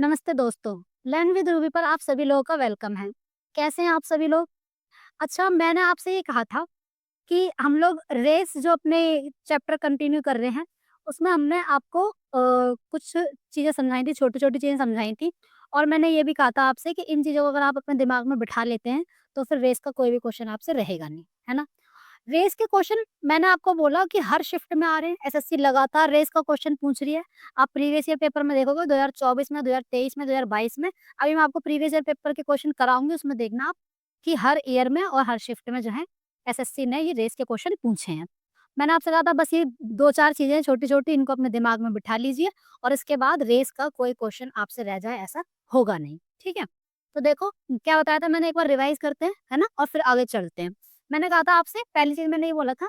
नमस्ते दोस्तों, learn with Ruby पर आप सभी लोगों का वेलकम है। कैसे हैं आप सभी लोग? अच्छा, मैंने आपसे ये कहा था कि हम लोग रेस जो अपने चैप्टर कंटिन्यू कर रहे हैं, उसमें हमने आपको कुछ चीज़ें समझाई थी, छोटी-छोटी चीज़ें समझाई थी और मैंने ये भी कहा था आपसे कि इन चीज़ों को अगर आप अपने दिमाग में बिठा लेते हैं, तो फिर रेस का कोई भी क्वेश्चन आपसे रहेगा नहीं, है ना? रेस के क्वेश्चन मैंने आपको बोला कि हर शिफ्ट में आ रहे हैं, एसएससी लगातार रेस का क्वेश्चन पूछ रही है। आप प्रीवियस ईयर पेपर में देखोगे 2024 में, 2023 में, 2022 में, अभी मैं आपको प्रीवियस ईयर पेपर के क्वेश्चन कराऊँगी, उसमें देखना आप कि हर ईयर में और हर शिफ्ट में जो है एसएससी ने ये रेस के क्वेश्चन पूछे हैं। मैंने आपसे कहा था बस ये 2-4 चीज़ें छोटी-छोटी इनको अपने दिमाग में बिठा लीजिए और इसके बाद रेस का कोई क्वेश्चन आपसे रह जाए ऐसा होगा नहीं, ठीक है? तो देखो क्या बताया था मैंने एक बार रिवाइज़ करते हैं, है ना? और फिर आगे चलते हैं। मैंने कहा था आपसे पहली चीज़ मैंने ये बोला था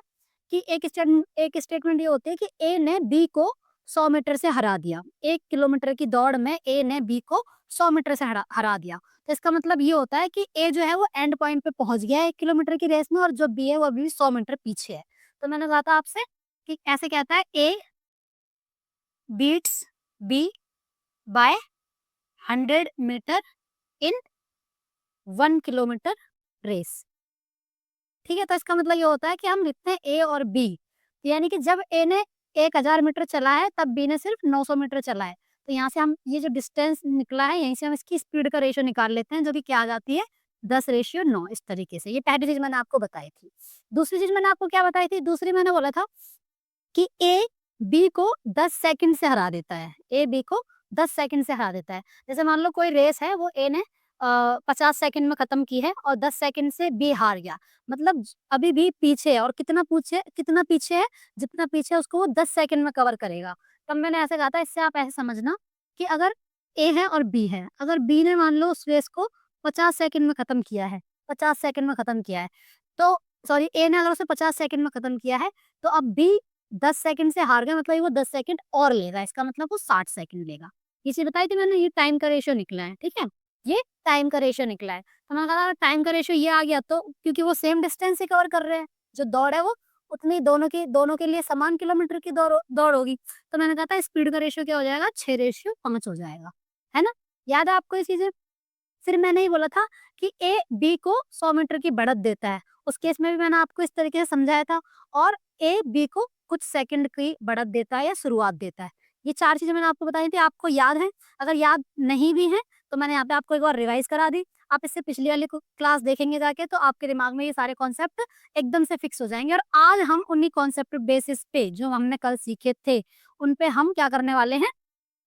कि एक स्टेटमेंट ये होती है कि ए ने बी को 100 मीटर से हरा दिया। 1 किलोमीटर की दौड़ में ए ने बी को 100 मीटर से हरा हरा दिया। तो इसका मतलब ये होता है कि ए जो है वो एंड पॉइंट पे पहुँच गया है 1 किलोमीटर की रेस में और जो बी है वो अभी भी 100 मीटर पीछे है। तो मैंने कहा था आपसे कि ऐसे कहता है A beats B by 100 metre in 1 kilometre race. ठीक है? तो इसका मतलब ये होता है कि हम लिखते हैं ए और बी, यानी कि जब ए ने 1000 मीटर चला है, तब बी ने सिर्फ 900 मीटर चला है। तो यहाँ से हम ये जो डिस्टेंस निकला है, यहीं से हम इसकी स्पीड का रेशियो निकाल लेते हैं, जो कि क्या आ जाती है 10:9 इस तरीके से। ये पहली चीज़ मैंने आपको बताई थी। दूसरी चीज़ मैंने आपको क्या बताई थी? दूसरी मैंने बोला था कि ए बी को 10 सेकंड से हरा देता है। ए बी को 10 सेकंड से हरा देता है। जैसे मान लो कोई रेस है वो ए ने 50 सेकंड में खत्म की है और 10 सेकंड से बी हार गया। मतलब अभी भी पीछे है और कितना पीछे है? जितना पीछे है उसको वो 10 सेकंड में कवर करेगा। तब मैंने ऐसे कहा था इससे आप ऐसे समझना कि अगर ए है और बी है, अगर बी ने मान लो उस रेस को 50 सेकंड में खत्म किया है, 50 सेकंड में खत्म किया है, तो सॉरी ए ने अगर उसे 50 सेकंड में खत्म किया है, तो अब बी 10 सेकंड से हार गया मतलब ये वो 10 सेकंड और लेगा, इसका मतलब वो 60 सेकंड लेगा। ये चीज़ बताई थी मैंने, ये टाइम का रेशियो निकला है, ठीक है? ये टाइम का रेशियो निकला है। तो मैंने कहा टाइम का रेशियो ये आ गया तो क्योंकि वो सेम डिस्टेंस ही कवर कर रहे हैं, जो दौड़ है वो उतनी दोनों के लिए समान किलोमीटर की दौड़ दौड़ होगी। तो मैंने कहा था स्पीड का रेशियो क्या हो जाएगा 6:5 हो जाएगा, है ना? याद है आपको ये चीज़ें? फिर मैंने ये बोला था कि ए बी को 100 मीटर की बढ़त देता है। उस केस में भी मैंने आपको इस तरीके से समझाया था और ए बी को कुछ सेकंड की बढ़त देता है या शुरुआत देता है। ये 4 चीज़ें मैंने आपको बताई थी, आपको याद है? अगर याद नहीं भी है, तो मैंने यहाँ पे आपको एक बार रिवाइज़ करा दी। आप इससे पिछली वाली क्लास देखेंगे जाके तो आपके दिमाग में ये सारे कॉन्सेप्ट एकदम से फिक्स हो जाएँगे और आज हम उन्हीं कॉन्सेप्ट बेसिस पे जो हमने कल सीखे थे, उन पे हम क्या करने वाले हैं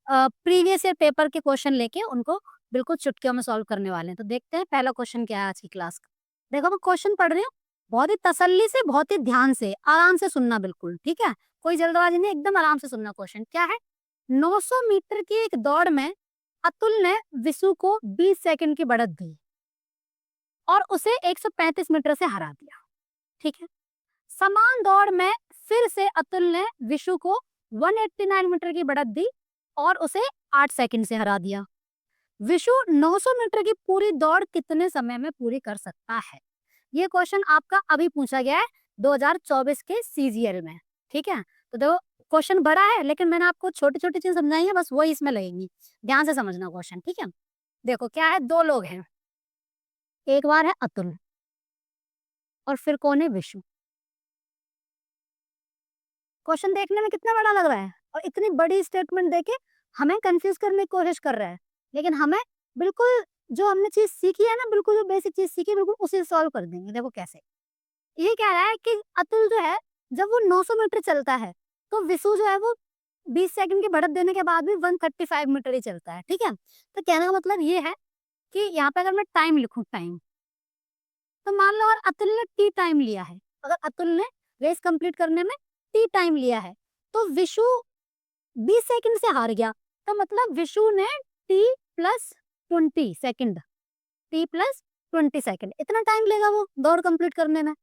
प्रीवियस ईयर पेपर के क्वेश्चन लेके उनको बिल्कुल चुटकियों में सॉल्व करने वाले हैं। तो देखते हैं पहला क्वेश्चन क्या है आज की क्लास का। देखो मैं क्वेश्चन पढ़ रही हूँ, बहुत ही तसल्ली से, बहुत ही ध्यान से, आराम से सुनना बिल्कुल, ठीक है? कोई जल्दबाजी नहीं, एकदम आराम से सुनना क्वेश्चन। क्या है? 900 मीटर की एक दौड़ में अतुल ने विशु को 20 सेकंड की बढ़त दी और उसे 135 मीटर से हरा दिया, ठीक है? समान दौड़ में फिर से अतुल ने विशु को 189 मीटर की बढ़त दी और उसे 8 सेकंड से हरा दिया। विशु 900 मीटर की पूरी दौड़ कितने समय में पूरी कर सकता है? ये क्वेश्चन आपका अभी पूछा गया है 2024 के सीजीएल में, ठीक है? तो देखो क्वेश्चन बड़ा है लेकिन मैंने आपको छोटी-छोटी चीज़ समझाई है, बस वही इसमें लगेंगी। ध्यान से समझना क्वेश्चन, ठीक है? देखो क्या है, 2 लोग हैं। एक बार है अतुल और फिर कौन है? विशु। क्वेश्चन देखने में कितना बड़ा लग रहा है और इतनी बड़ी स्टेटमेंट देके हमें कंफ्यूज करने की कोशिश कर रहा है, लेकिन हमें बिल्कुल जो हमने चीज सीखी है ना, बिल्कुल जो बेसिक चीज सीखी है बिल्कुल उसे सॉल्व कर देंगे। देखो कैसे, ये कह रहा है कि अतुल जो है जब वो 900 मीटर चलता है तो विशु जो है वो 20 सेकंड की बढ़त देने के बाद भी 135 मीटर ही चलता है, ठीक है? तो कहने का मतलब ये है कि यहाँ पे अगर मैं टाइम लिखूं, टाइम, तो मान लो अगर अतुल ने टी टाइम लिया है, अगर अतुल ने रेस कंप्लीट करने में टी टाइम लिया है, तो विशु 20 सेकंड से हार गया। तो मतलब विशु ने T plus 20 second, T plus 20 second इतना टाइम लेगा वो दौड़ कंप्लीट करने में।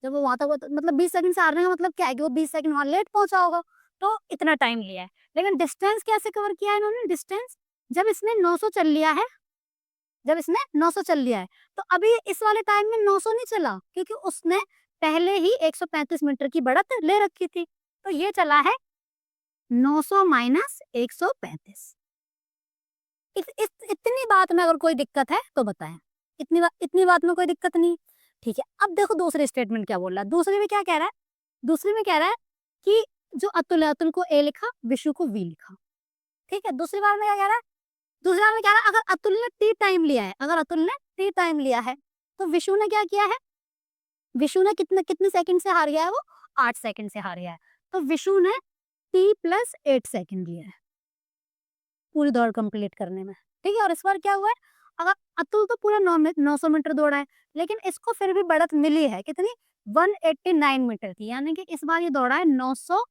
जब वो वहां तक मतलब 20 सेकंड से हारने का मतलब क्या है कि वो 20 सेकंड वहां लेट पहुंचा होगा, तो इतना टाइम लिया है। लेकिन डिस्टेंस कैसे कवर किया है इन्होंने? डिस्टेंस जब इसने 900 चल लिया है, जब इसने 900 चल लिया है, तो अभी इस वाले टाइम में 900 नहीं चला क्योंकि उसने पहले ही 135 मीटर की बढ़त ले रखी थी। तो ये चला है 900 माइनस 135। इतनी बात में अगर कोई दिक्कत है तो बताएं। इतनी बात में कोई दिक्कत नहीं। ठीक है, अब देखो दूसरी स्टेटमेंट क्या बोल रहा है। दूसरे में क्या कह रहा है, दूसरे में कह रहा है कि जो अतुल है, अतुल को ए लिखा, विशु को वी लिखा। ठीक है, दूसरी बार में क्या कह रहा है, दूसरी बार में कह रहा है अगर अतुल ने टी टाइम लिया है, अगर अतुल ने टी टाइम लिया है तो विशु ने क्या किया है, विशु ने कितने सेकंड से हार गया है, वो 8 सेकंड से हार गया है। तो विशु ने टी प्लस 8 सेकंड लिया है पूरी दौड़ कंप्लीट करने में। ठीक है, और इस बार क्या हुआ है, अगर अतुल तो पूरा 900 मीटर दौड़ा है, लेकिन इसको फिर भी बढ़त मिली है कितनी, 189 मीटर की, यानी कि इस बार ये दौड़ा है 900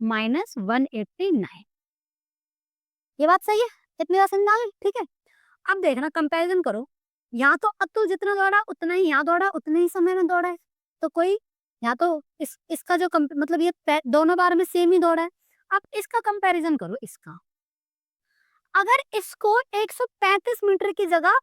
माइनस 189। ये बात सही है, इतनी बात समझ आ गई। ठीक है, अब देखना कंपैरिजन करो, यहाँ तो अतुल जितना दौड़ा उतना ही यहाँ दौड़ा, उतने ही समय में दौड़ा है। तो कोई यहाँ तो इसका जो मतलब ये दोनों बार में सेम ही दौड़ा है। अब इसका कंपैरिजन करो, इसका अगर इसको 135 मीटर की जगह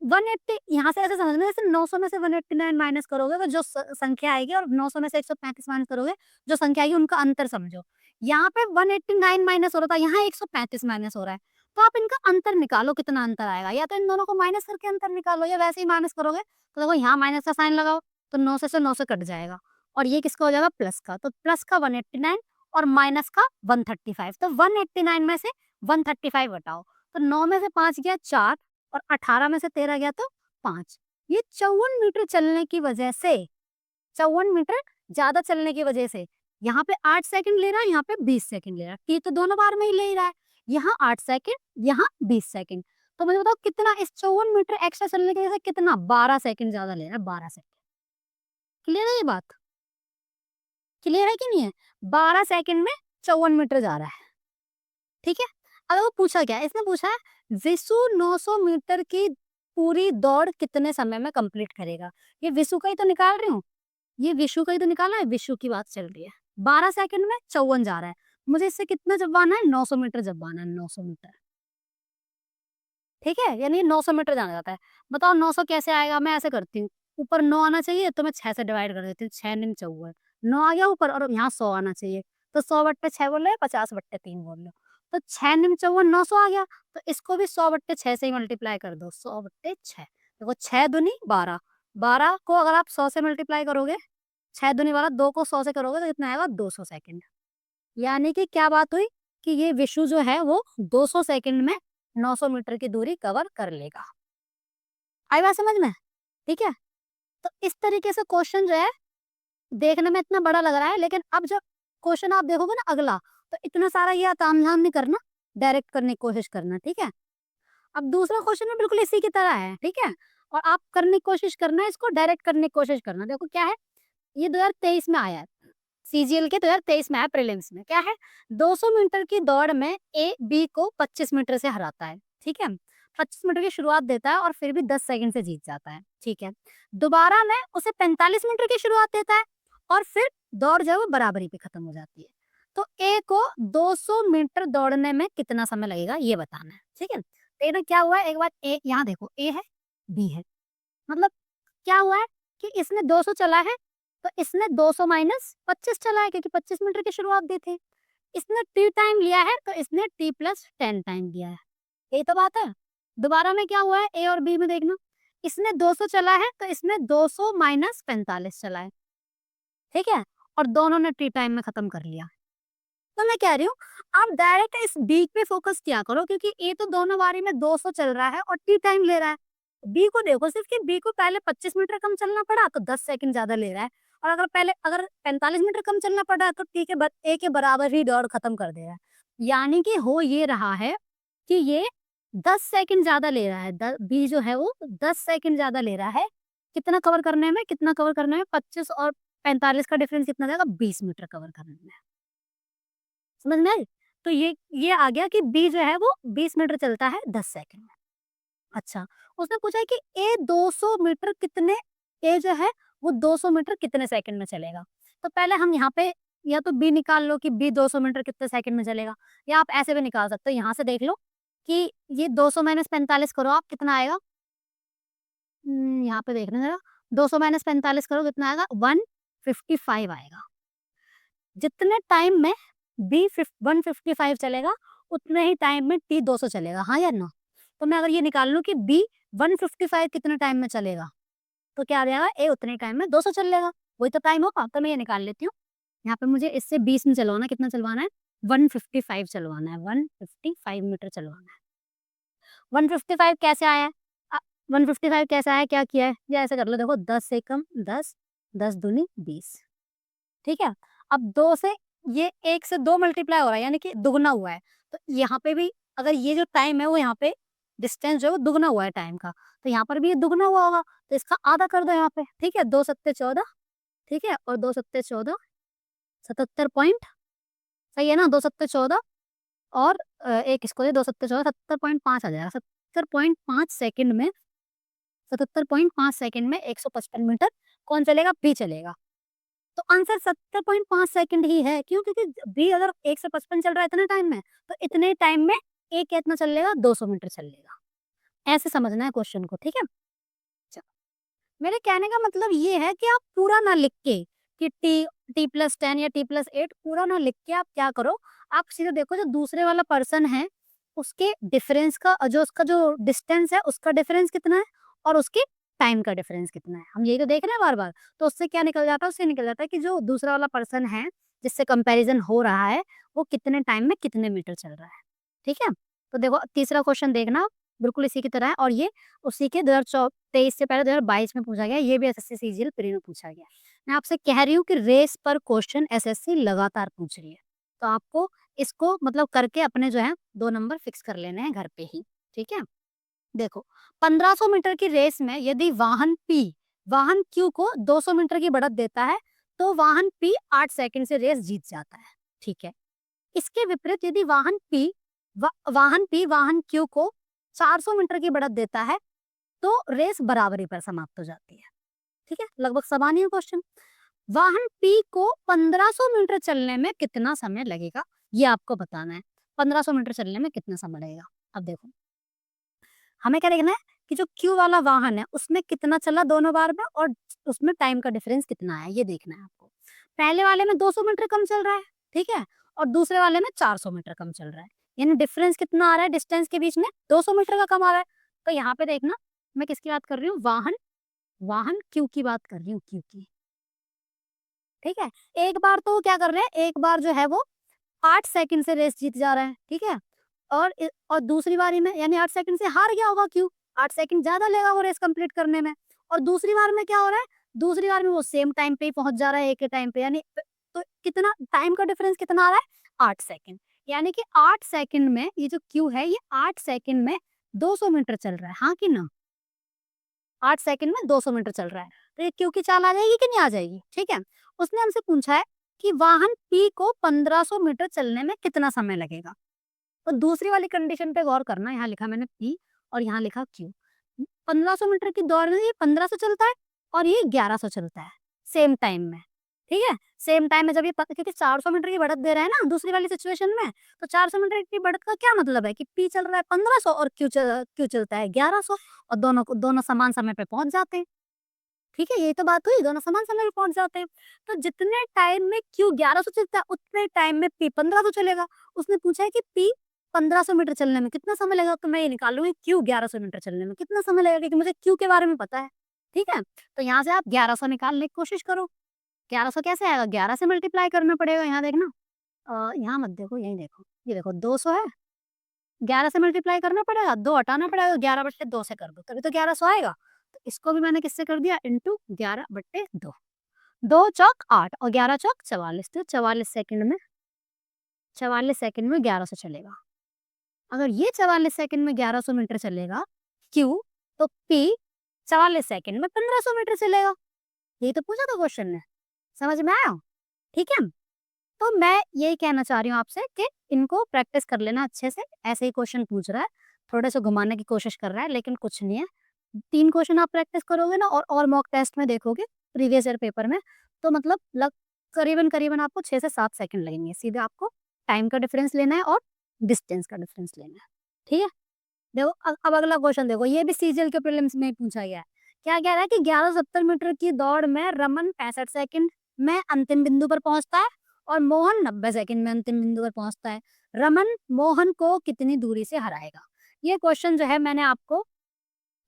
180, यहाँ से ऐसे समझना जैसे 900 में से 189 माइनस करोगे तो जो संख्या आएगी, और 900 में से 135 माइनस करोगे जो संख्या आएगी, उनका अंतर समझो। यहाँ पे 189 माइनस हो रहा था, यहाँ 135 माइनस हो रहा है, तो आप इनका अंतर निकालो, कितना अंतर आएगा। या तो इन दोनों को माइनस करके अंतर निकालो, या वैसे ही माइनस करोगे तो देखो यहाँ माइनस का साइन लगाओ तो 900 से 900 कट जाएगा, और ये किसका हो जाएगा, प्लस का। तो प्लस का 189 और माइनस का 135, तो 189 में से 135 हटाओ तो 9 में से 5 गया 4, और 18 में से 13 गया तो 5। ये 54 मीटर चलने की वजह से, 54 मीटर ज्यादा चलने की वजह से यहाँ पे 8 सेकंड ले रहा है, यहाँ पे 20 सेकंड ले रहा है। टी तो दोनों बार में ही ले रहा है, यहाँ 8 सेकंड, यहाँ 20 सेकंड। तो मुझे बताओ कितना इस 54 मीटर एक्स्ट्रा चलने की वजह से कितना, 12 सेकंड ज्यादा ले रहा है, 12 सेकंड। क्लियर है ये बात, क्लियर है कि नहीं है, 12 सेकंड में 54 मीटर जा रहा है। ठीक है, अब वो पूछा क्या, इसने पूछा है विशु 900 मीटर की पूरी दौड़ कितने समय में कंप्लीट करेगा। ये विशु का ही तो निकाल रही हूँ, ये विशु का ही तो निकालना है, विशु की बात चल रही है। 12 सेकंड में 54 जा रहा है, मुझे इससे कितना जबवाना है, 900 मीटर जबवाना है, 900 मीटर। ठीक है, यानी 900 मीटर जाना जाता है। बताओ 900 कैसे आएगा, मैं ऐसे करती हूँ, ऊपर 9 आना चाहिए तो मैं 6 से डिवाइड कर देती हूँ, 6 9 54, 9 आ गया ऊपर, और यहाँ 100 आना चाहिए तो 100/6 बोल रहे, 50/3 बोल लो, तो 6 9 54 900 आ गया। तो इसको भी 100/6 से ही मल्टीप्लाई कर दो, 100/6। देखो 6 दूनी 12, 12 को अगर आप 100 से मल्टीप्लाई करोगे, 6 दूनी 12, 2 को 100 से करोगे तो कितना आएगा, 200 सेकंड। यानी कि क्या बात हुई कि ये विशु जो है वो 200 सेकंड में 900 मीटर की दूरी कवर कर लेगा। आई बात समझ में, ठीक है। तो इस तरीके से क्वेश्चन जो है देखने में इतना बड़ा लग रहा है, लेकिन अब जब क्वेश्चन आप देखोगे ना अगला, तो इतना सारा ये तामझाम नहीं करना, डायरेक्ट करने की कोशिश करना। ठीक है, अब दूसरा क्वेश्चन में बिल्कुल इसी की तरह है। ठीक है, और आप करने की कोशिश करना, इसको डायरेक्ट करने की कोशिश करना। देखो क्या है, ये 2023 में आया है, सीजीएल के 2023 में आया, प्रीलिम्स में क्या है, 200 मीटर की दौड़ में ए बी को 25 मीटर से हराता है। ठीक है, 25 मीटर की शुरुआत देता है और फिर भी 10 सेकंड से जीत जाता है। ठीक है, दोबारा में उसे 45 मीटर की शुरुआत देता है और फिर दौड़ जो है वो बराबरी पे खत्म हो जाती है। तो ए को 200 मीटर दौड़ने में कितना समय लगेगा ये बताना है। ठीक है, तो ये क्या हुआ है, एक बार ए यहाँ देखो, ए है बी है, मतलब क्या हुआ है कि इसने 200 चला है तो इसने 200 माइनस 25 चला है, क्योंकि 25 मीटर की शुरुआत दी थी। इसने टी टाइम लिया है तो इसने टी प्लस 10 टाइम लिया है, यही तो बात है। दोबारा में क्या हुआ है, ए और बी में देखना, इसने 200 चला है तो इसने 200 माइनस 45 चला है। ठीक है, और दोनों ने टी टाइम में खत्म कर लिया। तो मैं कह रही हूँ आप डायरेक्ट इस बी पे फोकस किया करो, क्योंकि ए तो दोनों बारी में 200 चल रहा है और टी टाइम ले रहा है। बी को देखो सिर्फ कि बी को पहले 25 मीटर कम चलना पड़ा तो 10 सेकंड ज्यादा ले रहा है, और अगर 45 मीटर कम चलना पड़ा तो टी के ए के बराबर ही दौड़ खत्म कर दे रहा है। यानी कि हो ये रहा है कि ये 10 सेकंड ज्यादा ले रहा है, बी जो है वो 10 सेकंड ज्यादा ले रहा है। कितना कवर करने में, 25 और 45 का डिफरेंस कितना जाएगा, 20 मीटर कवर करने में। समझ में आई? तो ये आ गया कि बी जो है वो 20 मीटर चलता है 10 सेकंड में। अच्छा, उसने पूछा है कि ए 200 मीटर कितने, ए जो है वो 200 मीटर कितने सेकंड में चलेगा। तो पहले हम यहाँ पे या तो बी निकाल लो कि बी 200 मीटर कितने सेकंड में चलेगा, या आप ऐसे भी निकाल सकते हो, यहाँ से देख लो कि ये 200 माइनस 45 करो आप, कितना आएगा, यहाँ पे देखना जरा, 200 माइनस 45 करो कितना आएगा, 155 आएगा। जितने टाइम में बी 155 चलेगा उतने ही टाइम में टी 200 चलेगा, हाँ या ना। तो मैं अगर ये निकाल लूँ कि बी 155 कितने टाइम में चलेगा, तो क्या आ जाएगा, ए उतने टाइम में 200 चल लेगा, वही तो टाइम होगा। तो मैं ये निकाल लेती हूँ। यहाँ पे मुझे इससे 20 में चलवाना, कितना चलवाना है, 155 चलवाना है, 155 मीटर चलवाना है। 155 कैसे आया है? 155 कैसे आया, क्या किया है? ये ऐसे कर लो, देखो 10 से कम 10, 10 दूनी 20, ठीक है? अब 2 से ये 1 से 2 मल्टीप्लाई हो रहा है, यानी कि दुगना हुआ है। तो यहाँ पे भी अगर ये जो टाइम है वो यहाँ पे डिस्टेंस जो है वो दुगना हुआ है टाइम का, तो यहाँ पर भी ये दुगना हुआ होगा, तो इसका आधा कर दो यहाँ पे, ठीक है? 2 सत्ते 14, ठीक है? और 2 सत्ते 14, 77 पॉइंट, सही है ना? 2 सत्ते 14 और एक इसको दे 2 सत्ते 14, 70.5 आ जाएगा। 70.5 सेकंड में, 77.5 सेकंड में 155 मीटर कौन चलेगा? बी चलेगा। तो आंसर 70.5 सेकंड ही है। क्यों? क्योंकि बी अगर 155 चल रहा है इतने टाइम में, तो इतने टाइम में ए कितना चल लेगा? 200 मीटर चल लेगा। ऐसे समझना है क्वेश्चन को, ठीक है? चलो, मेरे कहने का मतलब ये है कि आप पूरा ना लिख के कि t+10 या t+8 पूरा ना लिख के आप क्या करो, आप सीधे देखो जो दूसरे वाला पर्सन है उसके डिफरेंस का जो उसका जो डिस्टेंस है उसका डिफरेंस कितना है और उसके टाइम का डिफरेंस कितना है, हम यही तो देख रहे हैं बार बार। तो उससे क्या निकल जाता है? उससे निकल जाता है कि जो दूसरा वाला पर्सन है जिससे कंपैरिजन हो रहा है वो कितने टाइम में कितने मीटर चल रहा है, ठीक है? तो देखो तीसरा क्वेश्चन देखना, बिल्कुल इसी की तरह है, और ये उसी के 2023 से पहले 2022 में पूछा गया, ये भी एसएससी सीजीएल प्री में पूछा गया। मैं आपसे कह रही हूँ कि रेस पर क्वेश्चन एसएससी लगातार पूछ रही है, तो आपको इसको मतलब करके अपने जो है 2 नंबर फिक्स कर लेने हैं घर पे ही, ठीक है? देखो 1500 मीटर की रेस में यदि वाहन P वाहन Q को 200 मीटर की बढ़त देता है, तो वाहन P 8 सेकंड से रेस जीत जाता है, ठीक है? इसके विपरीत यदि वाहन P वाहन Q को 400 मीटर की बढ़त देता है, तो रेस बराबरी पर समाप्त हो जाती है, ठीक है? लगभग समान ही है क्वेश्चन। वाहन P को 1500 मीटर चलने में कितना समय लगेगा, ये आपको बताना है। 1500 मीटर चलने में कितना समय लगेगा? अब देखो, हमें क्या देखना है कि जो Q वाला वाहन है उसमें कितना चला दोनों बार में और उसमें टाइम का डिफरेंस कितना है, ये देखना है आपको। पहले वाले में 200 मीटर कम चल रहा है, ठीक है? और दूसरे वाले में 400 मीटर कम चल रहा है, यानी डिफरेंस कितना आ रहा है डिस्टेंस के बीच में? 200 मीटर का कम आ रहा है। तो यहाँ पे देखना, मैं किसकी बात कर रही हूँ? वाहन वाहन Q की बात कर रही हूँ, Q की, ठीक है? एक बार तो वो क्या कर रहे हैं, एक बार जो है वो 8 सेकंड से रेस जीत जा रहा है, ठीक है? और दूसरी बारी में यानी 8 सेकंड से हार गया होगा क्यों? 8 सेकंड ज़्यादा लेगा वो रेस कंप्लीट करने में। और दूसरी बार में क्या हो रहा है? दूसरी बार में वो सेम टाइम पे ही पहुँच जा रहा है, एक ही टाइम पे, यानी तो कितना टाइम का डिफरेंस कितना आ रहा है? 8 सेकंड। यानी कि 8 सेकंड में ये जो क्यू है ये 8 सेकंड में 200 मीटर चल रहा है, हाँ कि ना? 8 सेकंड में 200 मीटर चल रहा है। तो ये क्यू की चाल आ जाएगी कि नहीं आ जाएगी? ठीक है? उसने हमसे पूछा है कि वाहन P को 1500 मीटर चलने में कितना समय लगेगा? तो दूसरी वाली कंडीशन पे गौर करना, यहाँ लिखा मैंने P और यहाँ लिखा Q। 1500 मीटर की दौड़ में ये 1500 चलता है और ये 1100 चलता है, सेम टाइम में, ठीक है? सेम टाइम में जब ये क्योंकि 400 मीटर की बढ़त दे रहा है ना दूसरी वाली सिचुएशन में, तो 400 मीटर की बढ़त का क्या मतलब है कि P चल रहा है 1500 और Q चलता है 1100 और दोनों समान समय पे पहुँच जाते हैं, ठीक है? यही तो बात हुई, दोनों समान समय पे पहुँच जाते हैं। तो जितने टाइम में Q 1100 चलता है उतने टाइम में P 1500 चलेगा। उसने पूछा है कि P 1500 मीटर चलने में कितना समय लगेगा, तो मैं ये निकालूँगी Q 1100 मीटर चलने में कितना समय लगेगा, क्योंकि मुझे Q के बारे में पता है, ठीक है? तो यहाँ से आप 1100 निकालने की कोशिश करो। 1100 कैसे आएगा? 11 से मल्टीप्लाई करना पड़ेगा, यहाँ देखना। यहाँ मत देखो, यहीं देखो। ये देखो 200 है, 11 से मल्टीप्लाई करना पड़ेगा, 2 हटाना पड़ेगा, 11/2 से कर दो, तभी तो 1100 आएगा। तो इसको भी मैंने किससे कर दिया? इंटू 11/2। 2 चौक 8 और 11 चौक 44, तो 44 सेकंड में 1100 चलेगा। अगर ये 44 सेकंड में 1100 मीटर चलेगा क्यू, तो P 44 सेकंड में 1500 मीटर चलेगा। यही तो पूछा था क्वेश्चन ने, समझ में आया? ठीक है? तो मैं यही कहना चाह रही हूँ आपसे कि इनको प्रैक्टिस कर लेना अच्छे से, ऐसे ही क्वेश्चन पूछ रहा है, थोड़े से घुमाने की कोशिश कर रहा है, लेकिन कुछ नहीं है। 3 क्वेश्चन आप प्रैक्टिस करोगे ना और मॉक टेस्ट में देखोगे प्रीवियस ईयर पेपर में, तो मतलब करीबन आपको 6 से 7 सेकंड लगेंगे। सीधे आपको टाइम का डिफरेंस लेना है और डिस्टेंस का डिफरेंस लेना है, ठीक है? देखो अब अगला क्वेश्चन देखो, ये भी सीजीएल के प्रीलिम्स में ही पूछा गया है। क्या कह रहा है कि 1170 मीटर की दौड़ में रमन 65 सेकंड में अंतिम बिंदु पर पहुंचता है और मोहन 90 सेकंड में अंतिम बिंदु पर पहुंचता है। रमन मोहन को कितनी दूरी से हराएगा? ये क्वेश्चन जो है मैंने आपको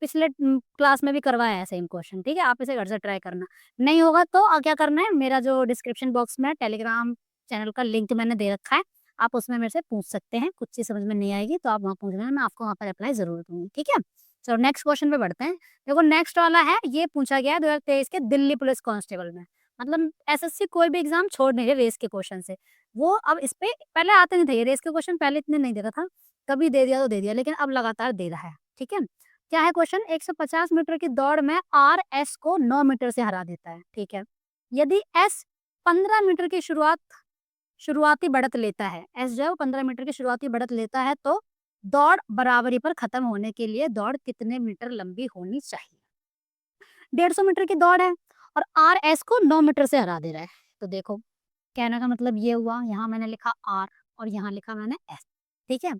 पिछले क्लास में भी करवाया है सेम क्वेश्चन, ठीक है? आप इसे घर से ट्राई करना। नहीं होगा तो क्या करना है, मेरा जो डिस्क्रिप्शन बॉक्स में टेलीग्राम चैनल का लिंक मैंने दे रखा है, आप उसमें मेरे से पूछ सकते हैं। कुछ चीज़ समझ में नहीं आएगी तो आप वहाँ पूछ लेना, मैं आपको वहाँ पर रिप्लाई ज़रूर दूँगी, ठीक है? चलो नेक्स्ट क्वेश्चन पे बढ़ते हैं। देखो नेक्स्ट वाला है, ये पूछा गया है 2023 के दिल्ली पुलिस कांस्टेबल में। मतलब एसएससी कोई भी एग्ज़ाम छोड़ नहीं रही रेस के क्वेश्चन से। वो अब इस पे पहले आते नहीं थे, ये रेस के क्वेश्चन पहले इतने नहीं देता था, कभी दे दिया तो दे दिया, लेकिन अब लगातार दे रहा है, ठीक है? क्या है क्वेश्चन, 150 मीटर की दौड़ में आर एस को 9 मीटर से हरा देता है, ठीक है? यदि एस 15 मीटर की शुरुआती बढ़त लेता है, एस जो है वो 15 मीटर की शुरुआती बढ़त लेता है, तो दौड़ बराबरी पर खत्म होने के लिए दौड़ कितने मीटर लंबी होनी चाहिए? 150 मीटर की दौड़ है और आर एस को 9 मीटर से हरा दे रहा है। तो देखो कहने का मतलब ये हुआ, यहाँ मैंने लिखा आर और यहाँ लिखा मैंने एस, ठीक है?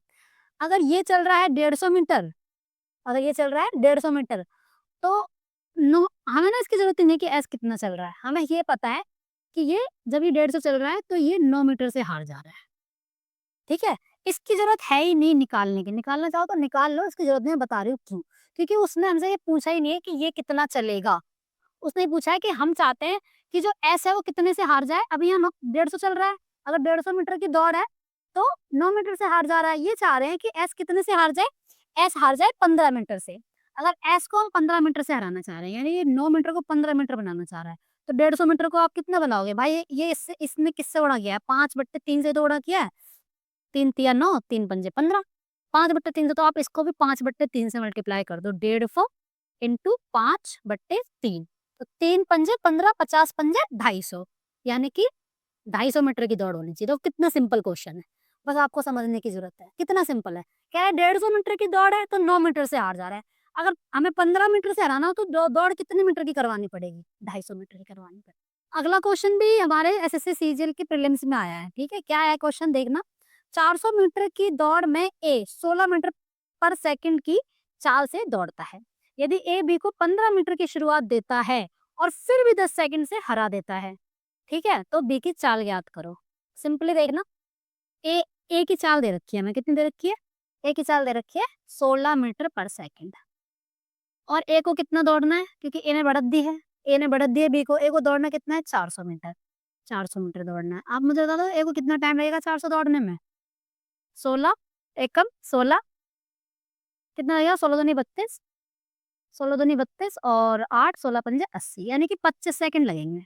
अगर ये चल रहा है 150 मीटर, अगर ये चल रहा है 150 मीटर, तो नो हमें ना इसकी ज़रूरत ही नहीं कि एस कितना चल रहा है। हमें ये पता है कि ये जब ये 150 चल रहा है तो ये 9 मीटर से हार जा रहा है, ठीक है? इसकी ज़रूरत है ही नहीं निकालने की, निकालना चाहो तो निकाल लो, इसकी ज़रूरत नहीं है, बता रही हूँ क्यों? क्योंकि उसने हमसे ये पूछा ही नहीं है कि ये कितना चलेगा। उसने ये पूछा है कि हम चाहते हैं कि जो एस है वो कितने से हार जाए। अभी यहाँ 150 चल रहा है, अगर 150 मीटर की दौड़ है तो 9 मीटर से हार जा रहा है। ये चाह रहे हैं कि एस कितने से हार जाए? एस हार जाए 15 मीटर से। अगर एस को हम 15 मीटर से हराना चाह रहे हैं, यानी ये 9 मीटर को 15 मीटर बनाना चाह रहा है, तो 150 मीटर को आप कितना बनाओगे? भाई ये इसने किससे गुणा किया है? 5/3 से तो गुणा किया है। 3 तिया 9, 3 पंजे 15, 5/3 से, तो आप इसको भी 5/3 से मल्टीप्लाई कर दो। 150 इंटू 5/3, तो 3 पंजे 15, 50 पंजे 250, यानी कि 250 मीटर की दौड़ होनी चाहिए। तो कितना सिंपल क्वेश्चन है, बस आपको समझने की जरूरत है। कितना सिंपल है, क्या है 150 मीटर की दौड़ है तो 9 मीटर से हार जा रहा है। अगर हमें 15 मीटर से हराना हो तो दौड़ कितने मीटर की करवानी पड़ेगी? 250 मीटर की करवानी पड़ेगी। अगला क्वेश्चन भी हमारे एसएससी सीजीएल की प्रीलिम्स में आया है, ठीक है? क्या है क्वेश्चन देखना, 400 मीटर की दौड़ में ए 16 मीटर पर सेकंड की चाल से दौड़ता है। यदि ए बी को 15 मीटर की शुरुआत देता है और फिर भी 10 सेकंड से हरा देता है, ठीक है? तो बी की चाल ज्ञात करो। सिंपली देखना, ए ए की चाल दे रखी है, हमें कितनी दे रखी है? ए की चाल दे रखी है 16 मीटर पर सेकंड, और ए को कितना दौड़ना है? क्योंकि ए ने बढ़त दी है, ए ने बढ़त दी है बी को, ए को दौड़ना कितना है? 400 मीटर। 400 मीटर दौड़ना है। आप मुझे बता दो ए को कितना टाइम लगेगा 400 दौड़ने में? 16 एकम 16, कितना लगेगा? 16 दूनी 32, 16 दूनी 32 और 8, 16 पंजे 80, यानी कि 25 सेकंड लगेंगे,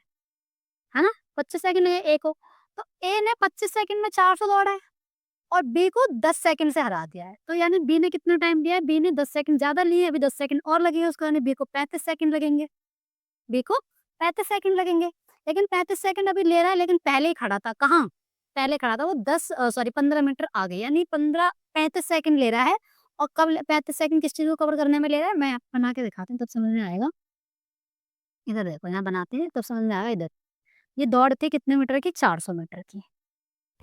है ना? 25 सेकंड लगे ए को। तो ए ने 25 सेकंड में 400 दौड़ा है और बी को 10 सेकंड से हरा दिया है। तो यानी बी ने कितना टाइम दिया है? बी ने 10 सेकंड ज़्यादा लिए हैं, अभी 10 सेकंड और लगेंगे उसको, यानी बी को 35 सेकंड लगेंगे। बी को 35 सेकंड लगेंगे। लेकिन 35 सेकंड अभी ले रहा है, लेकिन पहले ही खड़ा था। कहाँ? पहले खड़ा था वो 15 मीटर आगे, यानी 35 सेकंड ले रहा है। और कब 35 सेकंड किस चीज़ को कवर करने में ले रहा है? मैं आपको बना के दिखाती हूँ तब समझ में आएगा। इधर देखो, यहाँ बनाते हैं तब समझ में आएगा इधर। ये दौड़ थी कितने मीटर की? 400 मीटर की,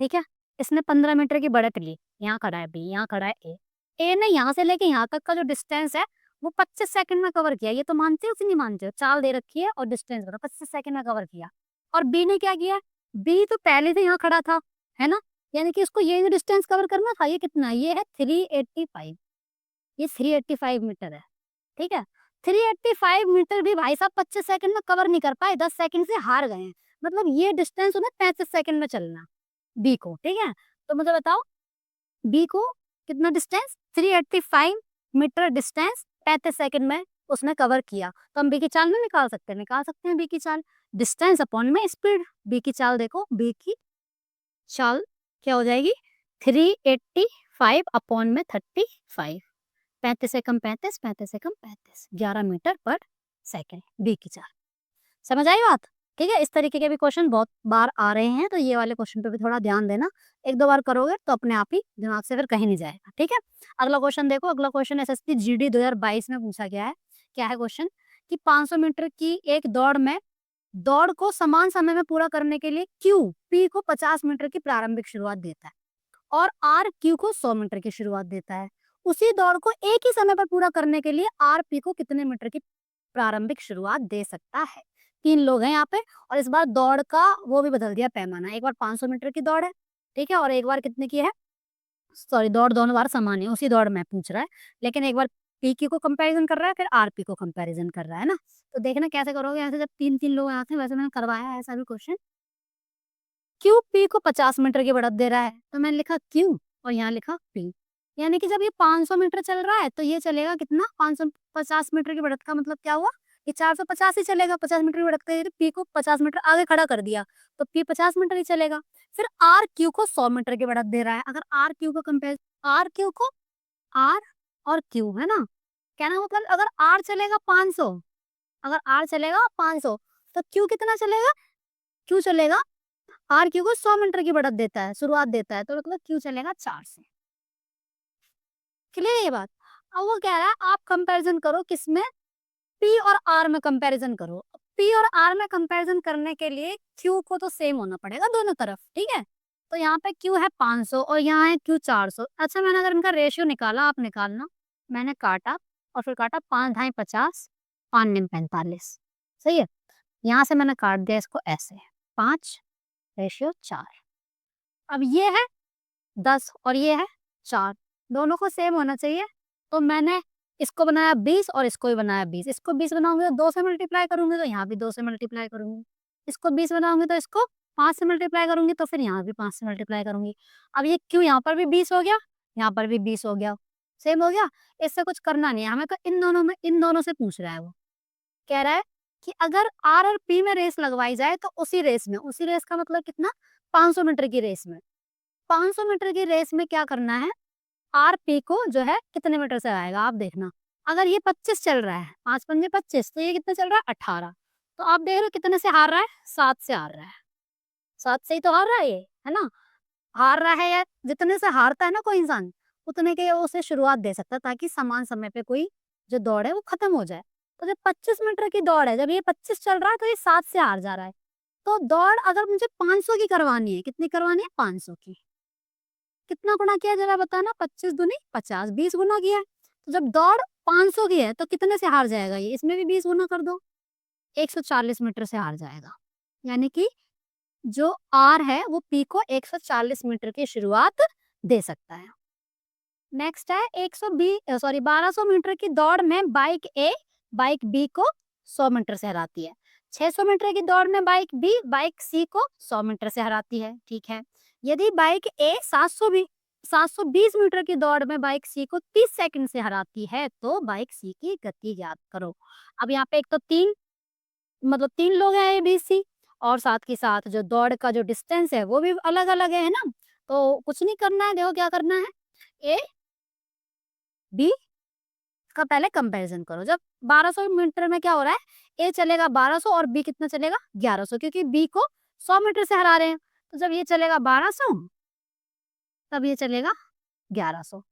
ठीक है? इसने 15 मीटर की बढ़त ली। यहाँ खड़ा है बी, यहाँ खड़ा है ए। ए ने यहाँ से लेके यहाँ तक का जो डिस्टेंस है वो 25 सेकंड में कवर किया। ये तो मानते हो कि नहीं मानते हो? चाल दे रखी है और डिस्टेंस बताओ, 25 सेकंड में कवर किया। और बी ने क्या किया? बी तो पहले से यहाँ खड़ा था, है ना? यानी कि उसको ये जो डिस्टेंस कवर करना था, ये कितना है? ये है 385, ये 385 मीटर है, ठीक है? 385 मीटर भी भाई साहब 25 सेकंड में कवर नहीं कर पाए, 10 सेकंड से हार गए हैं। मतलब ये डिस्टेंस उन्हें 35 सेकंड में चलना, बी को, ठीक है? तो मुझे बताओ बी को कितना डिस्टेंस? 385 मीटर डिस्टेंस 35 सेकंड में उसने कवर किया। तो हम बी की चाल नहीं निकाल सकते? निकाल सकते हैं बी की चाल। डिस्टेंस अपॉन में स्पीड। बी की चाल देखो, बी की चाल क्या हो जाएगी? 385 अपॉन में 35, 35 से कम 35, 35 से कम 35, 11 मीटर पर सेकंड, बी की चाल। समझ आई बात? ठीक है? इस तरीके के भी क्वेश्चन बहुत बार आ रहे हैं, तो ये वाले क्वेश्चन पे भी थोड़ा ध्यान देना। 1-2 बार करोगे तो अपने आप ही दिमाग से फिर कहीं नहीं जाएगा, ठीक है? अगला क्वेश्चन देखो, अगला क्वेश्चन एसएससी जीडी 2022 में पूछा गया है। क्या है क्वेश्चन? कि 500 मीटर की एक दौड़ में दौड़ को समान समय में पूरा करने के लिए क्यू पी को 50 मीटर की प्रारंभिक शुरुआत देता है और आर क्यू को 100 मीटर की शुरुआत देता है। उसी दौड़ को एक ही समय पर पूरा करने के लिए आर पी को कितने मीटर की प्रारंभिक शुरुआत दे सकता है? 3 लोग हैं यहाँ पे, और इस बार दौड़ का वो भी बदल दिया पैमाना। एक बार 500 मीटर की दौड़ है, ठीक है? और एक बार कितने की है? सॉरी दौड़ दोनों बार समान है, उसी दौड़ में पूछ रहा है, लेकिन एक बार पी क्यू को कंपैरिजन कर रहा है, फिर आरपी को कंपैरिजन कर रहा है ना। तो देखना कैसे करोगे, ऐसे जब 3-3 लोग आते हैं, वैसे मैंने करवाया है ऐसा भी क्वेश्चन। क्यू पी को 50 मीटर की बढ़त दे रहा है, तो मैंने लिखा क्यू और यहाँ लिखा पी, यानी कि जब ये 500 मीटर चल रहा है तो ये चलेगा कितना, 550 मीटर की बढ़त का मतलब क्या हुआ, ये 450 ही चलेगा, 50 मीटर की बढ़त के लिए पी को 50 मीटर आगे खड़ा कर दिया, तो पी 50 मीटर ही चलेगा। फिर आर क्यू को 100 मीटर की बढ़त दे रहा है, अगर आर क्यू को कंपेयर, आर क्यू को, आर और क्यू है ना, कहना मतलब अगर आर चलेगा 500, अगर आर चलेगा 500 तो क्यू कितना चलेगा, क्यू चलेगा, आर क्यू को 100 मीटर की बढ़त देता है, शुरुआत देता है, तो मतलब क्यू चलेगा 4 से। क्लियर है ये बात। अब वो कह रहा है आप कंपैरिजन करो किसमें, पी और आर में कंपैरिजन करो। पी और आर में कंपैरिजन करने के लिए क्यू को तो सेम होना पड़ेगा दोनों तरफ, ठीक है। तो यहाँ पे क्यू है 500 और यहाँ है क्यू 400। अच्छा मैंने अगर इनका रेशियो निकाला, आप निकालना, मैंने काटा और फिर काटा, 5 ढाई 50, 5 निम 45, सही है। यहाँ से मैंने काट दिया इसको ऐसे, 5:4। अब ये है 10 और ये है 4, दोनों को सेम होना चाहिए, तो मैंने इसको बनाया 20 और इसको भी बनाया 20। इसको 20 बनाऊंगी तो 2 से मल्टीप्लाई करूंगी, तो यहाँ भी 2 से मल्टीप्लाई करूंगी। इसको 20 बनाऊंगी तो इसको 5 से मल्टीप्लाई करूंगी, तो फिर यहाँ भी 5 से मल्टीप्लाई करूंगी। अब ये क्यों, यहाँ पर भी 20 हो गया, यहाँ पर भी 20 हो गया, सेम हो गया। इससे कुछ करना नहीं है हमें, तो इन दोनों में, इन दोनों से पूछ रहा है वो, कह रहा है कि अगर आर और पी में रेस लगवाई जाए तो उसी रेस में, उसी रेस का मतलब कितना, 500 मीटर की रेस में, 500 मीटर की रेस में क्या करना है, आर पी को जो है कितने मीटर से आएगा आप देखना। अगर ये 25 चल रहा है, 5 पंजे 25, तो ये कितना चल रहा है 18, तो आप देख रहे हो कितने से हार रहा है, 7 से हार रहा है, 7 से ही तो हार रहा है ये, है ना। हार रहा है, या जितने से हारता है ना कोई इंसान, उतने के उसे शुरुआत दे सकता है, ताकि समान समय पे कोई जो दौड़ है वो खत्म हो जाए। तो जब 25 मीटर की दौड़ है, जब ये 25 चल रहा है तो ये 7 से हार जा रहा है, तो दौड़ अगर मुझे 500 की करवानी है, कितनी करवानी है, 500 की, कितना गुना किया जरा बताना, 25 दूनी 50, 20 गुना किया है। तो जब दौड़ 500 की है तो कितने से हार जाएगा ये, इसमें भी 20 गुना कर दो, 140 मीटर से हार जाएगा। यानी कि जो आर है वो पी को 140 मीटर की शुरुआत दे सकता है। नेक्स्ट है 1200 मीटर की दौड़ में बाइक ए बाइक बी को 100 मीटर से हराती है। 600 मीटर की दौड़ में बाइक बी बाइक सी को 100 मीटर से हराती है, ठीक है। यदि बाइक ए 720 मीटर की दौड़ में बाइक सी को 30 सेकंड से हराती है, तो बाइक सी की गति ज्ञात करो। अब यहाँ पे एक तो 3, मतलब 3 लोग हैं ए बी सी, और साथ के साथ जो दौड़ का जो डिस्टेंस है वो भी अलग अलग है ना। तो कुछ नहीं करना है, देखो क्या करना है, ए बी का पहले कंपैरिजन करो। जब 1200 मीटर में क्या हो रहा है, ए चलेगा 1200 और बी कितना चलेगा 1100, क्योंकि बी को 100 मीटर से हरा रहे हैं। तो जब ये चलेगा 1200, तब ये चलेगा 1100,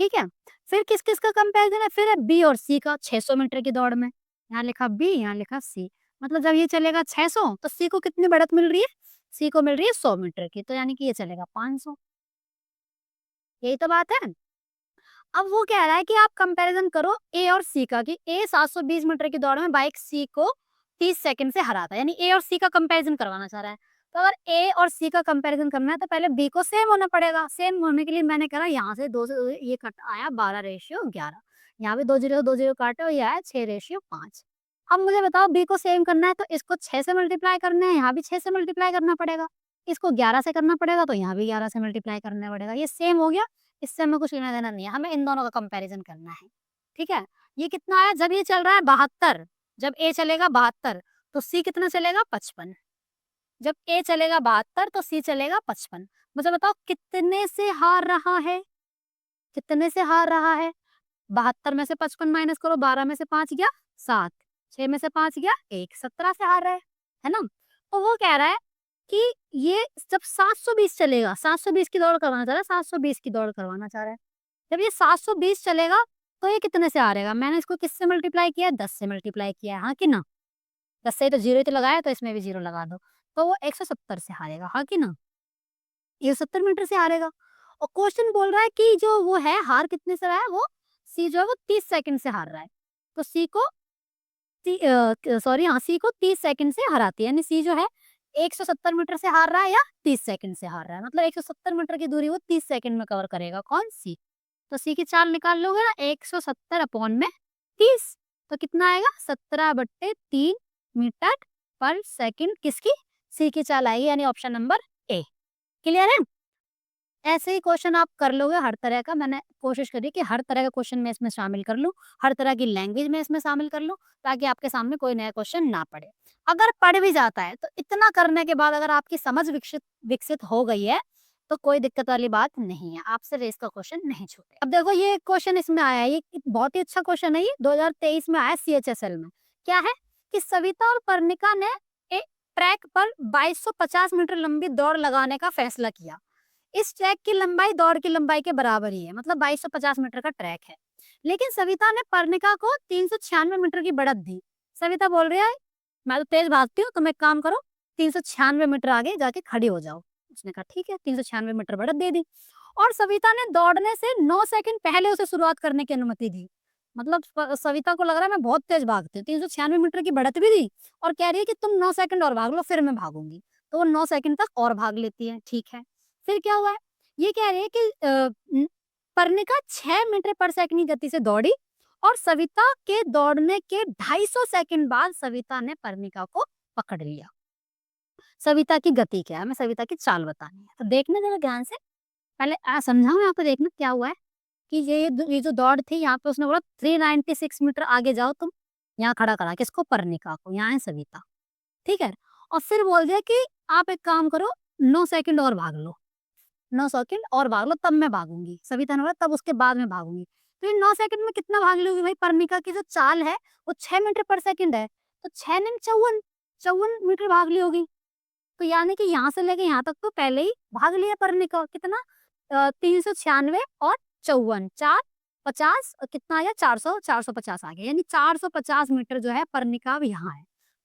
ठीक है। फिर किस किस का कंपैरिजन है, फिर है बी और सी का 600 मीटर की दौड़ में, यहाँ लिखा बी यहाँ लिखा सी, मतलब जब ये चलेगा 600 तो सी को कितनी बढ़त मिल रही है, सी को मिल रही है 100 मीटर की, तो यानी कि ये चलेगा 500, यही तो बात है। अब वो कह रहा है कि आप कंपैरिजन करो ए और सी का, कि ए 720 मीटर की दौड़ में बाइक सी को 30 सेकंड से हराता है, यानी ए और सी का कंपैरिजन करवाना चाह रहा है। तो अगर ए और सी का कंपैरिजन करना है तो पहले बी को सेम होना पड़ेगा। सेम होने के लिए मैंने कहा यहाँ से 2 से ये कट आया 12:11, यहाँ भी 2 जीरो 2 जीरो काटे और ये आया 6:5। अब मुझे बताओ बी को सेम करना है तो इसको 6 से मल्टीप्लाई करना है, यहाँ भी 6 से मल्टीप्लाई करना पड़ेगा, इसको 11 से करना पड़ेगा तो यहाँ भी 11 से मल्टीप्लाई करना पड़ेगा। ये सेम हो गया, इससे हमें कुछ लेना देना नहीं है, हमें इन दोनों का कंपैरिजन करना है, ठीक है। ये कितना आया, जब ये चल रहा है 72, जब ए चलेगा 72 तो सी कितना चलेगा 55, जब ए चलेगा 72 तो सी चलेगा 55। मुझे बताओ कितने से हार रहा है, कितने से हार रहा है, 72 में से 55 माइनस करो, 12 में से 5 गया 7, 6 में से 5 गया 1, 17 से हार रहा है ना। तो वो कह रहा है कि ये जब 720 चलेगा, 720 की दौड़ करवाना चाह रहा है, 720 की दौड़ करवाना चाह रहा है, जब ये 720 चलेगा तो ये कितने से हारेगा। मैंने इसको किससे मल्टीप्लाई किया है, 10 से मल्टीप्लाई किया है, हाँ कि ना। 10 से ही तो जीरो ही तो लगाया, तो इसमें भी जीरो लगा दो, तो वो 170 से हारेगा, हाँ कि ना, 170 मीटर से हारेगा। और क्वेश्चन बोल रहा है कि जो वो है हार कितने से रहा है, वो सी जो है वो 30 सेकंड से हार रहा है, तो सी को सी को 30 सेकंड से हराती है, यानी सी जो है 170 मीटर से हार रहा है या 30 सेकंड से हार रहा है, मतलब 170 मीटर की दूरी वो 30 सेकंड में कवर करेगा। कौन? सी। तो सी की चाल निकाल लोगे ना, 170 अपॉन में 30, तो कितना आएगा? 17/3 मीटर पर सेकंड किसकी? सी की चाल आएगी, यानी ऑप्शन नंबर ए। क्लियर है? ऐसे ही क्वेश्चन आप कर लोगे हर तरह का। मैंने कोशिश करी कि हर तरह का क्वेश्चन मैं इसमें शामिल कर लूँ, हर तरह की लैंग्वेज में इसमें शामिल कर लूँ, ताकि आपके सामने कोई नया क्वेश्चन ना पड़े। अगर पड़ भी जाता है, तो इतना करने के बाद अगर आपकी समझ विकसित विकसित हो गई है, तो कोई दिक्कत वाली बात नहीं है, आपसे रेस का क्वेश्चन नहीं छूटे। अब देखो ये क्वेश्चन इसमें आया है, ये बहुत ही अच्छा क्वेश्चन है, ये 2023 में आया CHSL में। क्या है कि सविता और पर्णिका ने एक ट्रैक पर 2250 मीटर लंबी दौड़ लगाने का फैसला किया। इस ट्रैक की लंबाई दौड़ की लंबाई के बराबर ही है, मतलब 2250 मीटर का ट्रैक है। लेकिन सविता ने पर्णिका को 396 मीटर की बढ़त दी। सविता बोल रही है, मैं तो तेज भागती हूँ, तुम एक काम करो, 396 मीटर आगे जाके खड़ी हो जाओ। उसने कहा ठीक है, 396 मीटर बढ़त दे दी। और सविता ने दौड़ने से 9 सेकंड पहले उसे शुरुआत करने की अनुमति दी। मतलब सविता को लग रहा है मैं बहुत तेज भागती हूँ, 396 मीटर की बढ़त भी दी, और कह रही है कि तुम 9 सेकंड और भाग लो, फिर मैं भागूंगी। तो वो 9 सेकंड तक और भाग लेती है। ठीक है, फिर क्या हुआ है? ये कह रही है कि पर्णिका 6 मीटर पर सेकंड की गति से दौड़ी, और सविता के दौड़ने के 250 सेकंड बाद सविता ने पर्णिका को पकड़ लिया। सविता की गति क्या है, हमें सविता की चाल बतानी है। तो देखना जरा ध्यान से, पहले समझाऊं आपको, देखना क्या हुआ है कि ये जो दौड़ थी, यहाँ पे उसने बोला 396 मीटर आगे जाओ तुम। यहाँ खड़ा करा किसको? पर्णिका को। यहाँ है सविता, ठीक है। और फिर बोल दिया कि आप एक काम करो, 9 सेकंड और भाग लो, 9 सेकंड और भाग लो, तब मैं भागूंगी। सविता ने बोला तब उसके बाद में भागूंगी। तो ये 9 सेकंड में कितना भाग लोगी भाई? पर्णिका की जो चाल है वो 6 मीटर पर सेकंड है, तो 6 नीम 54 मीटर भाग ली होगी। तो यानी कि यहाँ से लेके यहाँ तक तो पहले ही भाग लिया पर्णिका। कितना? 396 और 54, 450, और कितना आ गया? 450 आ गया, यानी 450 मीटर जो है पर्णिका अब यहाँ है।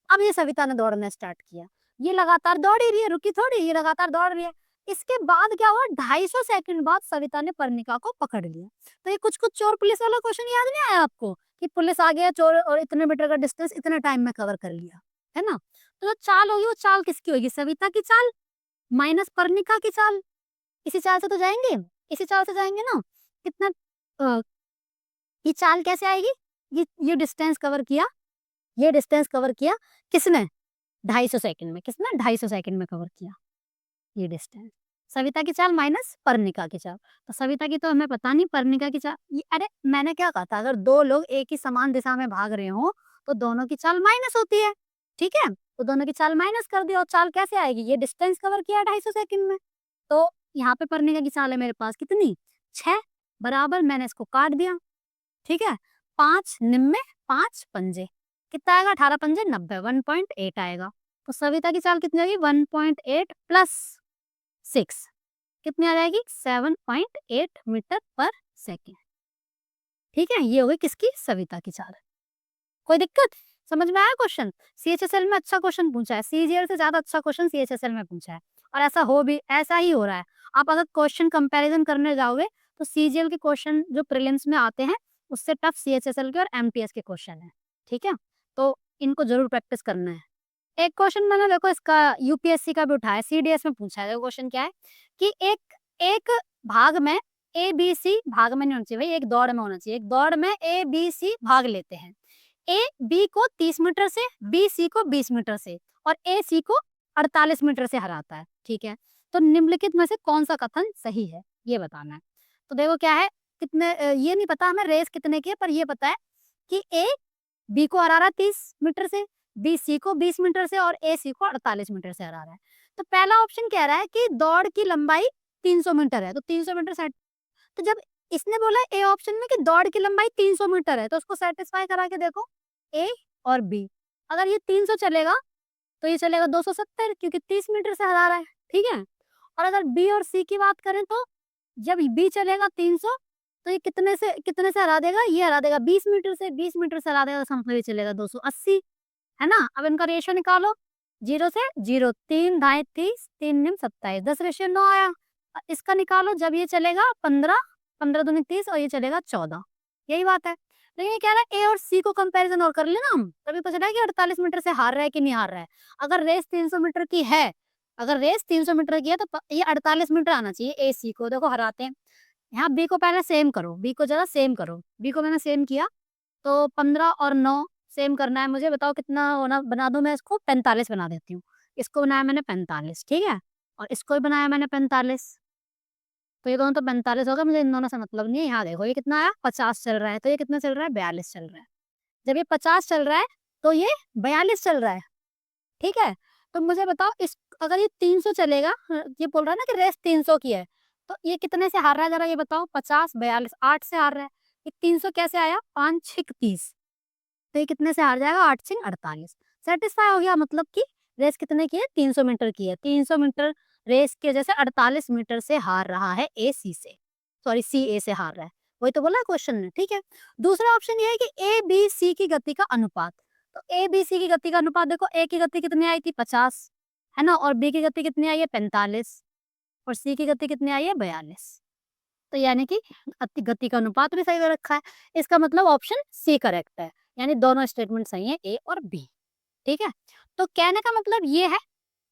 अब ये सविता ने दौड़ना स्टार्ट किया, ये लगातार दौड़ ही रही है, रुकी थोड़ी, ये लगातार दौड़ रही है। इसके बाद क्या हुआ? 250 सेकंड बाद सविता ने पर्णिका को पकड़ लिया। तो ये कुछ कुछ चोर पुलिस वाला क्वेश्चन याद नहीं आया आपको कि पुलिस आ गया, चोर और इतने मीटर का डिस्टेंस इतने टाइम में कवर कर लिया, है ना? तो जो चाल होगी वो चाल किसकी होगी? सविता की चाल माइनस पर्णिका की चाल। इसी चाल से तो जाएंगे, इसी चाल से जाएंगे ना। कितना अ, ये चाल कैसे आएगी? ये डिस्टेंस कवर किया, ये डिस्टेंस कवर किया किसने? 250 सेकंड में। किसने? 250 सेकंड में कवर किया ये डिस्टेंस। सविता की चाल माइनस पर्णिका की चाल। तो सविता की तो हमें पता नहीं, पर्णिका की चाल अरे मैंने क्या कहा था, अगर दो लोग एक ही समान दिशा में भाग रहे हो तो दोनों की चाल माइनस होती है, ठीक है। तो दोनों की चाल माइनस कर दिया, और चाल कैसे आएगी? ये डिस्टेंस कवर किया 250 सेकंड में। तो यहाँ पे पर्णिका की चाल है मेरे पास कितनी? 6 बराबर, मैंने इसको काट दिया, ठीक है। 5 निम्मे 5 पंजे, कितना आएगा? 18 पंजे 90, 1.8 आएगा। तो सविता की चाल कितनी आएगी? 1.8 प्लस 6 कितनी आ जाएगी? 7.8 मीटर पर सेकेंड, ठीक है। ये हो गई किसकी? सविता की चाल। कोई दिक्कत? समझ में आया क्वेश्चन? CHSL में अच्छा क्वेश्चन पूछा है, CGL से ज्यादा अच्छा क्वेश्चन CHSL में पूछा है, और ऐसा ही हो रहा है। आप अगर क्वेश्चन कंपैरिजन करने जाओगे तो CGL के क्वेश्चन जो प्रीलिम्स में आते हैं उससे टफ CHSL के और MTS के क्वेश्चन है, ठीक है। तो इनको जरूर प्रैक्टिस करना है। एक क्वेश्चन मैंने देखो इसका UPSC का भी उठाया, CDS में पूछा है। देखो क्वेश्चन क्या है कि एक एक भाग में ABC, भाग में नहीं होना चाहिए भाई, एक दौड़ में होना चाहिए। एक दौड़ में ABC भाग लेते हैं, A B को 30 मीटर से, B C को 20 मीटर से, और A C को 48 मीटर से हराता है, ठीक है। तो निम्नलिखित में से कौन सा कथन सही है, ये बताना है। तो देखो क्या है, कितने ये नहीं पता हमें रेस कितने की है, पर ये पता है कि A B को हरा रहा है 30 मीटर से, B C को 20 मीटर से, और A C को 48 मीटर से हरा रहा है। तो पहला ऑप्शन कह रहा है कि दौड़ की लंबाई 300 मीटर है, तो 300 मीटर सेट। तो जब इसने बोला ए ऑप्शन में कि दौड़ की लंबाई 300 मीटर है, तो उसको सेटिस्फाई करा के देखो, ए और बी। अगर ये 300 चलेगा तो ये चलेगा 270, क्योंकि 30 मीटर से हरा रहा है, ठीक है। और अगर बी और सी की बात करें तो जब बी चलेगा 300, तो ये कितने से हरा देगा? ये हरा देगा 20 मीटर से, 20 मीटर से हरा देगा, तो मतलब ये चलेगा 280, है ना। अब इनका रेशियो निकालो, 0 से 0, 3 ढाई 30, 3 निम 27, 10:9 आया। इसका निकालो, जब ये चलेगा 15, 15 दूनी 30, और ये चलेगा 14, यही बात है। लेकिन ये कह रहा है ए और सी को कंपैरिज़न और कर लेना हम, तभी पता चलेगा कि 48 मीटर से हार रहा है कि नहीं हार रहा है। अगर रेस 300 मीटर की है, अगर रेस 300 मीटर की है तो प ये 48 मीटर आना चाहिए ए, सी को। देखो हराते हैं। यहाँ बी को पहले सेम करो, बी को ज़रा सेम करो। बी को मैंने सेम किया, तो 15 और 9 सेम करना है मुझे, बताओ कितना होना बना दूँ मैं इसको? 45 बना देती हूँ। इसको बनाया मैंने 45, ठीक है? और इसको भी बनाया मैंने 45। तो ये दोनों तो 45 हो गए, मुझे इन दोनों से मतलब नहीं है। यहाँ देखो ये कितना आया? 50 चल रहा है, तो ये कितना चल रहा है? 42 चल रहा है। जब ये 50 चल रहा है, तो ये 42 चल रहा है, ठीक है? तो मुझे बताओ इस अगर ये 300 चलेगा, ये बोल रहा है ना कि रेस 300 की है, तो ये कितने से हार रहा है ज़रा ये बताओ? 50, 42, 8 से हार रहा है। ये 300 कैसे आया? 5 छीक 30, तो ये कितने से हार जाएगा? 8 छीक 48। सैटिस्फाई हो गया, मतलब कि रेस कितने की है? 300 मीटर की है। 300 मीटर रेस की वजह से 48 मीटर से हार रहा है ए सी से। सॉरी, सी ए से हार रहा है। वही तो बोला है क्वेश्चन ने, ठीक है? दूसरा ऑप्शन ये है कि ए, बी, सी की गति का अनुपात। तो ए, बी, सी की गति का अनुपात देखो, ए की गति कितनी आई थी? 50, है ना? और बी की गति कितनी आई है? 45, और सी की गति कितनी आई है? 42। तो यानी कि अति गति का अनुपात भी सही दे रखा है। इसका मतलब ऑप्शन सी करेक्ट है। यानी दोनों स्टेटमेंट सही है, ए और बी, ठीक है? तो कहने का मतलब ये है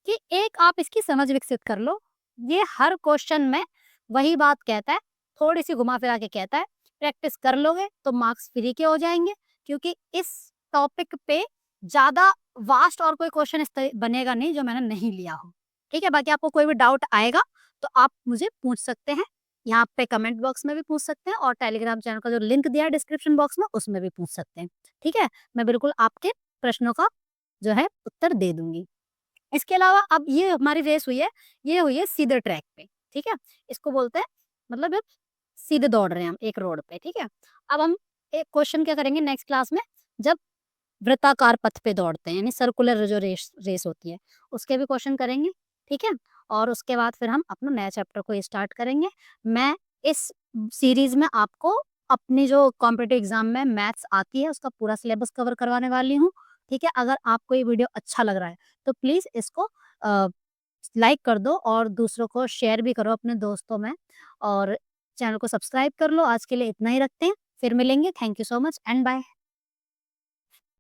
कि एक आप इसकी समझ विकसित कर लो। ये हर क्वेश्चन में वही बात कहता है, थोड़ी-सी घुमा-फिरा के कहता है। प्रैक्टिस कर लोगे तो मार्क्स फ्री के हो जाएँगे, क्योंकि इस टॉपिक पे ज़्यादा वास्ट और कोई क्वेश्चन इस त बनेगा नहीं जो मैंने नहीं लिया हो। ठीक है? बाकी आपको कोई भी डाउट आएगा तो आप मुझे पूछ सकते हैं। यहाँ पे कमेंट बॉक्स में भी पूछ सकते हैं, और टेलीग्राम चैनल का जो लिंक दिया है डिस्क्रिप्शन बॉक्स में उसमें भी पूछ सकते हैं। ठीक है? मैं बिल्कुल आपके प्रश्नों का जो है उत्तर दे दूँगी। इसके अलावा अब ये हमारी रेस हुई है, ये हुई है सीधे ट्रैक पे, ठीक है? इसको बोलते हैं, मतलब अब सीधे दौड़ रहे हैं हम एक रोड पे, ठीक है? अब हम एक क्वेश्चन क्या करेंगे नेक्स्ट क्लास में, जब वृत्ताकार पथ पे दौड़ते हैं, यानी सर्कुलर जो रेस रेस होती है, उसके भी क्वेश्चन करेंगे, ठीक है? और उसके बाद फिर हम अपना नया चैप्टर को स्टार्ट करेंगे। मैं इस सीरीज़ में आपको अपनी जो कॉम्पिटिटिव एग्ज़ाम में मैथ्स आती है, उसका पूरा सिलेबस कवर करवाने वाली हूँ, ठीक है? अगर आपको ये वीडियो अच्छा लग रहा है, तो प्लीज़ इसको अ, लाइक कर दो और दूसरों को शेयर भी करो अपने दोस्तों में, और चैनल को सब्सक्राइब कर लो। आज के लिए इतना ही रखते हैं, फिर मिलेंगे। Thank you so much and bye.